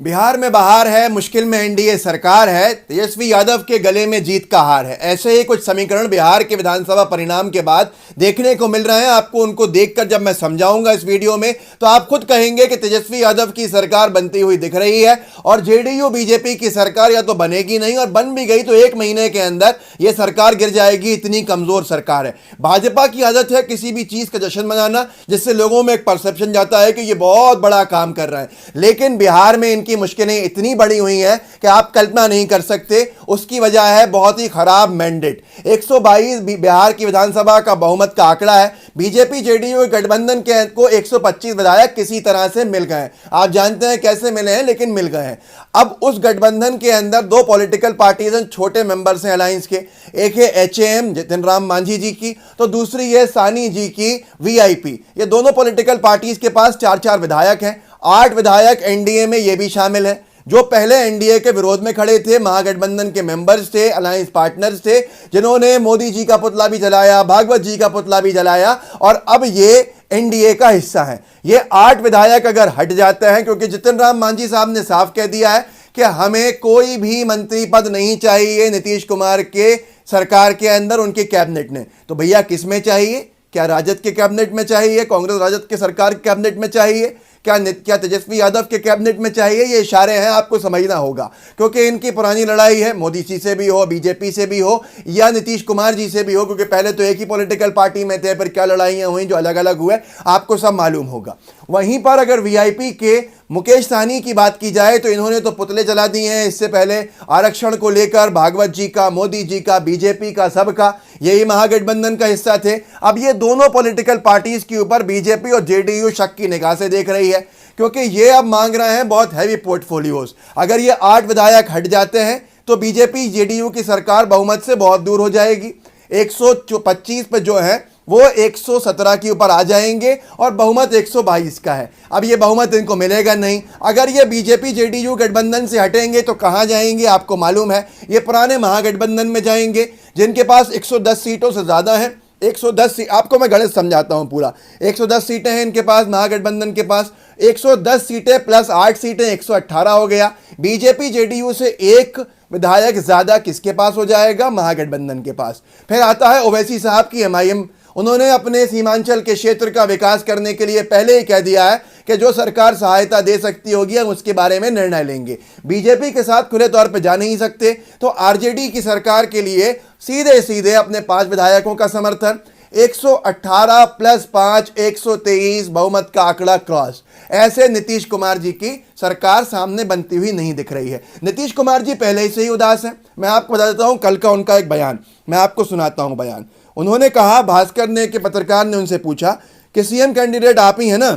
बिहार में बहार है, मुश्किल में एनडीए सरकार है, तेजस्वी यादव के गले में जीत का हार है। ऐसे ही कुछ समीकरण बिहार के विधानसभा परिणाम के बाद देखने को मिल रहे हैं। आपको उनको देखकर जब मैं समझाऊंगा इस वीडियो में तो आप खुद कहेंगे कि तेजस्वी यादव की सरकार बनती हुई दिख रही है और जेडीयू बीजेपी की सरकार या तो बनेगी नहीं, और बन भी गई तो 1 महीने के अंदर यह सरकार गिर जाएगी। इतनी कमजोर सरकार है। भाजपा की आदत है किसी भी चीज का जश्न मनाना, जिससे लोगों में एक परसेप्शन जाता है कि यह बहुत बड़ा काम कर रहा है। लेकिन बिहार में की मुश्किलें इतनी बड़ी हुई हैं कि आप कल्पना नहीं कर सकते। उसकी वजह है बहुत ही खराब मैंडेट। 122 बिहार की विधानसभा का बहुमत का आंकड़ा है। बीजेपी जेडीयू गठबंधन के को 125 विधायक किसी तरह से मिल गए। आप जानते हैं कैसे मिले हैं, लेकिन मिल गए हैं। अब उस गठबंधन के अंदर 2 पॉलिटिकल पार्टीज हैं, छोटे मेंबर्स हैं अलायंस के। एक है एचएएम जितिन राम मांझी जी की, तो दूसरी है सानी जी की वीआईपी। ये दोनों पॉलिटिकल पार्टीज के पास 4-4 विधायक हैं। 8 विधायक एनडीए में ये भी शामिल है, जो पहले एनडीए के विरोध में खड़े थे, महागठबंधन के मेंबर्स थे, अलायंस पार्टनर्स थे, जिन्होंने मोदी जी का पुतला भी जलाया, भागवत जी का पुतला भी जलाया, और अब ये एनडीए का हिस्सा है। ये 8 विधायक अगर हट जाते हैं, क्योंकि जितिन राम मांझी साहब ने साफ कह दिया है कि हमें कोई भी मंत्री पद नहीं चाहिए नीतीश कुमार के सरकार के अंदर, उनके कैबिनेट ने। तो भैया किस में चाहिए? क्या राजद के कैबिनेट में चाहिए? कांग्रेस राजद के सरकार के कैबिनेट में चाहिए? क्या तेजस्वी यादव के कैबिनेट में चाहिए? ये इशारे हैं, आपको समझना होगा, क्योंकि इनकी पुरानी लड़ाई है, मोदी जी से भी हो, बीजेपी से भी हो, या नीतीश कुमार जी से भी हो, क्योंकि पहले तो एक ही पॉलिटिकल पार्टी में थे, फिर क्या लड़ाइयां हुई जो अलग अलग हुए, आपको सब मालूम होगा। वहीं पर अगर वीआईपी के मुकेश सहनी की बात की जाए तो इन्होंने तो पुतले जला दिए हैं इससे पहले आरक्षण को लेकर, भागवत जी का, मोदी जी का, बीजेपी का, सबका। यही महागठबंधन का हिस्सा थे। अब ये दोनों पॉलिटिकल पार्टीज के ऊपर बीजेपी और जेडीयू शक की निगाह से देख रही है, क्योंकि ये अब मांग रहे हैं बहुत हैवी पोर्टफोलियोज। अगर ये 8 विधायक हट जाते हैं तो बीजेपी जेडीयू की सरकार बहुमत से बहुत दूर हो जाएगी। 125 पे जो है वो 117 के ऊपर आ जाएंगे और बहुमत 122 का है। अब ये बहुमत इनको मिलेगा नहीं। अगर ये बीजेपी जेडीयू गठबंधन से हटेंगे तो कहां जाएंगे? आपको मालूम है, ये पुराने महागठबंधन में जाएंगे, जिनके पास 110 सीटों से ज़्यादा है। 110 सीट, आपको मैं गणित समझाता हूं पूरा। 110 सीटें हैं इनके पास, महागठबंधन के पास। 110 सीटें प्लस 8 सीटें 118 हो गया। बीजेपी जेडीयू से 1 विधायक ज़्यादा किसके पास हो जाएगा? महागठबंधन के पास। फिर आता है ओवैसी साहब की एमआईएम। उन्होंने अपने सीमांचल के क्षेत्र का विकास करने के लिए पहले ही कह दिया है कि जो सरकार सहायता दे सकती होगी हम उसके बारे में निर्णय लेंगे। बीजेपी के साथ खुले तौर पर जा नहीं सकते, तो आरजेडी की सरकार के लिए सीधे सीधे अपने 5 विधायकों का समर्थन। 118 प्लस 5 123 बहुमत का आंकड़ा क्रॉस। ऐसे नीतीश कुमार जी की सरकार सामने बनती हुई नहीं दिख रही है। नीतीश कुमार जी पहले से ही उदास है। मैं आपको बता देता हूं कल का उनका एक बयान, मैं आपको सुनाता हूं बयान। उन्होंने कहा, भास्कर ने के पत्रकार ने उनसे पूछा कि सीएम कैंडिडेट आप ही हैं ना?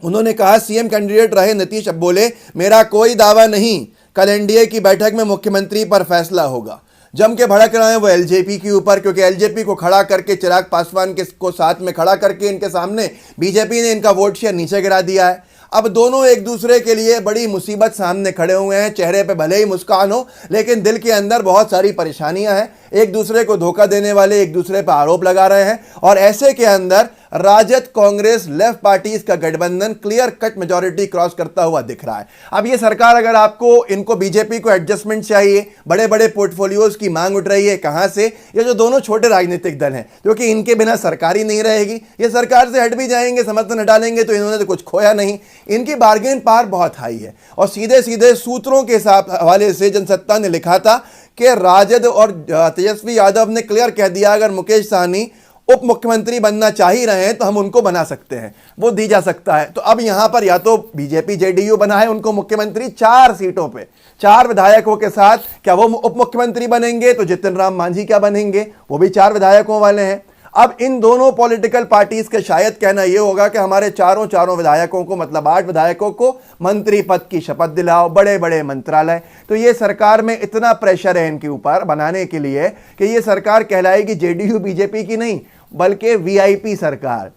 उन्होंने कहा सीएम कैंडिडेट रहे नीतीश। अब बोले मेरा कोई दावा नहीं, कल एनडीए की बैठक में मुख्यमंत्री पर फैसला होगा। जम के भड़क रहे हैं वो एलजेपी के ऊपर, क्योंकि एलजेपी को खड़ा करके, चिराग पासवान के को साथ में खड़ा करके इनके सामने बीजेपी ने इनका वोट शेयर नीचे गिरा दिया है। अब दोनों एक दूसरे के लिए बड़ी मुसीबत सामने खड़े हुए हैं। चेहरे पे भले ही मुस्कान हो, लेकिन दिल के अंदर बहुत सारी परेशानियां हैं। एक दूसरे को धोखा देने वाले एक दूसरे पर आरोप लगा रहे हैं, और ऐसे के अंदर राजद कांग्रेस लेफ्ट पार्टीज का गठबंधन क्लियर कट मेजॉरिटी क्रॉस करता हुआ दिख रहा है। अब ये सरकार, अगर आपको इनको बीजेपी को एडजस्टमेंट चाहिए, बड़े बड़े पोर्टफोलियोज की मांग उठ रही है, कहां से? ये जो दोनों छोटे राजनीतिक दल हैं, क्योंकि इनके बिना सरकार ही नहीं रहेगी। ये सरकार से हट भी जाएंगे, समर्थन हटा लेंगे, तो इन्होंने तो कुछ खोया नहीं। इनकी बार्गेन पावर बहुत हाई है। और सीधे सीधे सूत्रों के हवाले से जनसत्ता ने लिखा था कि राजद और तेजस्वी यादव ने क्लियर कह दिया अगर मुकेश सहनी उप मुख्यमंत्री बनना चाह ही रहे हैं तो हम उनको बना सकते हैं, वो दी जा सकता है। तो अब यहां पर या तो बीजेपी जेडीयू बना है उनको मुख्यमंत्री 4 सीटों पे, 4 विधायकों के साथ। क्या वो उप मुख्यमंत्री बनेंगे? तो जितिन राम मांझी क्या बनेंगे? वो भी 4 विधायकों वाले हैं। अब इन दोनों पॉलिटिकल पार्टीज का शायद कहना यह होगा कि हमारे चारों विधायकों को, मतलब 8 विधायकों को मंत्री पद की शपथ दिलाओ, बड़े बड़े मंत्रालय। तो ये सरकार में इतना प्रेशर है इनके ऊपर बनाने के लिए कि ये सरकार कहलाएगी जेडीयू बीजेपी की नहीं, बल्कि वीआईपी सरकार,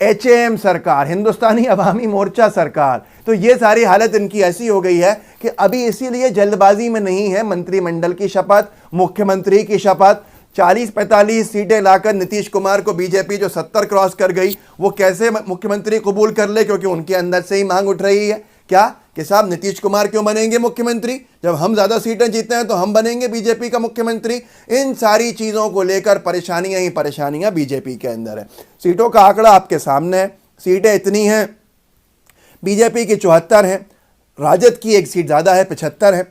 एचएएम सरकार, हिंदुस्तानी अवामी मोर्चा सरकार। तो ये सारी हालत इनकी ऐसी हो गई है कि अभी इसीलिए जल्दबाजी में नहीं है मंत्रिमंडल की शपथ, मुख्यमंत्री की शपथ। 40-45 सीटें लाकर नीतीश कुमार को बीजेपी जो 70 क्रॉस कर गई, वो कैसे मुख्यमंत्री कबूल कर ले? क्योंकि उनके अंदर से ही मांग उठ रही है क्या कि साहब नीतीश कुमार क्यों बनेंगे मुख्यमंत्री, जब हम ज़्यादा सीटें जीते हैं तो हम बनेंगे बीजेपी का मुख्यमंत्री। इन सारी चीज़ों को लेकर परेशानियां ही परेशानियां बीजेपी के अंदर है। सीटों का आंकड़ा आपके सामने है, सीटें इतनी हैं, बीजेपी की 74 है, राजद की एक सीट ज़्यादा है, 75 है,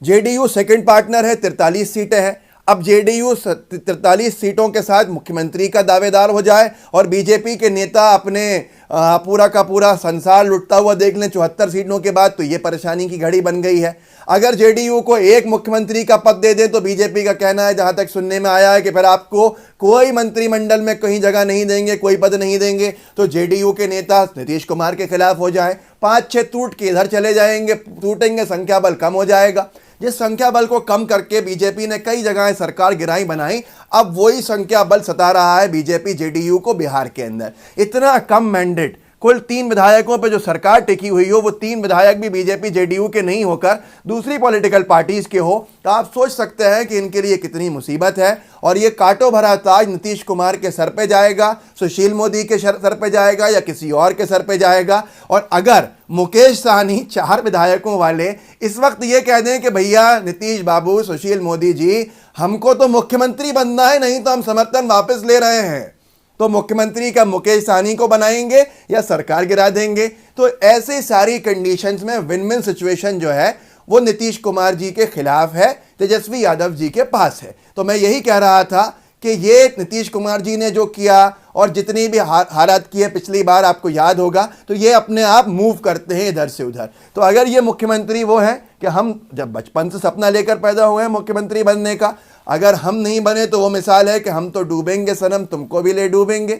जेडीयू सेकंड पार्टनर है, 43 सीटें हैं। अब जेडीयू 43 सीटों के साथ मुख्यमंत्री का दावेदार हो जाए और बीजेपी के नेता अपने पूरा का पूरा संसार लुटता हुआ देख लें 74 सीटों के बाद, तो ये परेशानी की घड़ी बन गई है। अगर जेडीयू को एक मुख्यमंत्री का पद दे दें तो बीजेपी का कहना है, जहां तक सुनने में आया है, कि फिर आपको कोई मंत्रिमंडल में कहीं जगह नहीं देंगे, कोई पद नहीं देंगे। तो जेडीयू के नेता नीतीश कुमार के खिलाफ हो जाए, 5-6 टूट के इधर चले जाएंगे, टूटेंगे, संख्या बल कम हो जाएगा। जिस संख्या बल को कम करके बीजेपी ने कई जगह सरकार गिराई बनाई, अब वही संख्या बल सता रहा है बीजेपी जेडीयू को बिहार के अंदर। इतना कम मैंडेट, कुल 3 विधायकों पर जो सरकार टिकी हुई हो, वो 3 विधायक भी बीजेपी जेडीयू के नहीं होकर दूसरी पॉलिटिकल पार्टीज के हो, तो आप सोच सकते हैं कि इनके लिए कितनी मुसीबत है। और ये कांटो भरा ताज नीतीश कुमार के सर पे जाएगा, सुशील मोदी के सर पे जाएगा, या किसी और के सर पे जाएगा। और अगर मुकेश सहनी 4 विधायकों वाले इस वक्त ये कह दें कि भैया नीतीश बाबू, सुशील मोदी जी, हमको तो मुख्यमंत्री बनना है, नहीं तो हम समर्थन वापस ले रहे हैं, तो मुख्यमंत्री का मुकेश सहनी को बनाएंगे या सरकार गिरा देंगे। तो ऐसे सारी कंडीशंस में विन विन सिचुएशन जो है वो नीतीश कुमार जी के खिलाफ है, तेजस्वी यादव जी के पास है। तो मैं यही कह रहा था कि ये नीतीश कुमार जी ने जो किया और जितनी भी हालात की है पिछली बार, आपको याद होगा, तो ये अपने आप मूव करते हैं इधर से उधर। तो अगर ये मुख्यमंत्री वो है कि हम जब बचपन से सपना लेकर पैदा हुए हैं मुख्यमंत्री बनने का, अगर हम नहीं बने तो वो मिसाल है कि हम तो डूबेंगे सनम, तुमको भी ले डूबेंगे।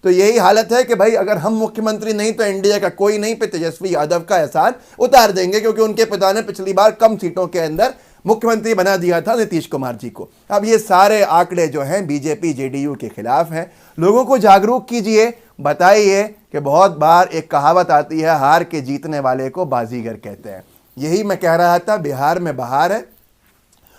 तो यही हालत है कि भाई अगर हम मुख्यमंत्री नहीं तो एनडीए का कोई नहीं, पे तेजस्वी यादव का एहसान उतार देंगे, क्योंकि उनके पिता ने पिछली बार कम सीटों के अंदर मुख्यमंत्री बना दिया था नीतीश कुमार जी को। अब ये सारे आंकड़े जो हैं बीजेपी जेडीयू के खिलाफ हैं। लोगों को जागरूक कीजिए, बताइए कि बहुत बार एक कहावत आती है, हार के जीतने वाले को बाजीगर कहते हैं। यही मैं कह रहा था, बिहार में बहार है,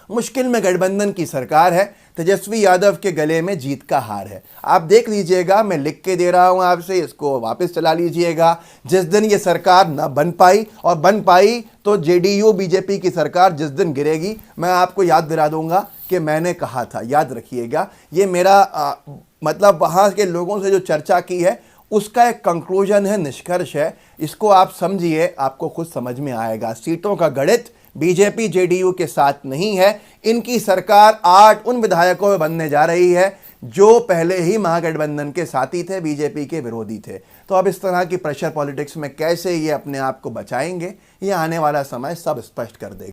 मुश्किल में गठबंधन की सरकार है, तेजस्वी यादव के गले में जीत का हार है। आप देख लीजिएगा, मैं लिख के दे रहा हूं आपसे, इसको वापस चला लीजिएगा। जिस दिन ये सरकार न बन पाई, और बन पाई तो जेडीयू बीजेपी की सरकार जिस दिन गिरेगी, मैं आपको याद दिला दूंगा कि मैंने कहा था, याद रखिएगा। ये मेरा मतलब वहाँ के लोगों से जो चर्चा की है उसका एक कंक्लूजन है, निष्कर्ष है। इसको आप समझिए, आपको खुद समझ में आएगा। सीटों का गणित बीजेपी जेडीयू के साथ नहीं है। इनकी सरकार 8 उन विधायकों में बनने जा रही है जो पहले ही महागठबंधन के साथी थे, बीजेपी के विरोधी थे। तो अब इस तरह की प्रेशर पॉलिटिक्स में कैसे ये अपने आप को बचाएंगे, ये आने वाला समय सब स्पष्ट कर देगा।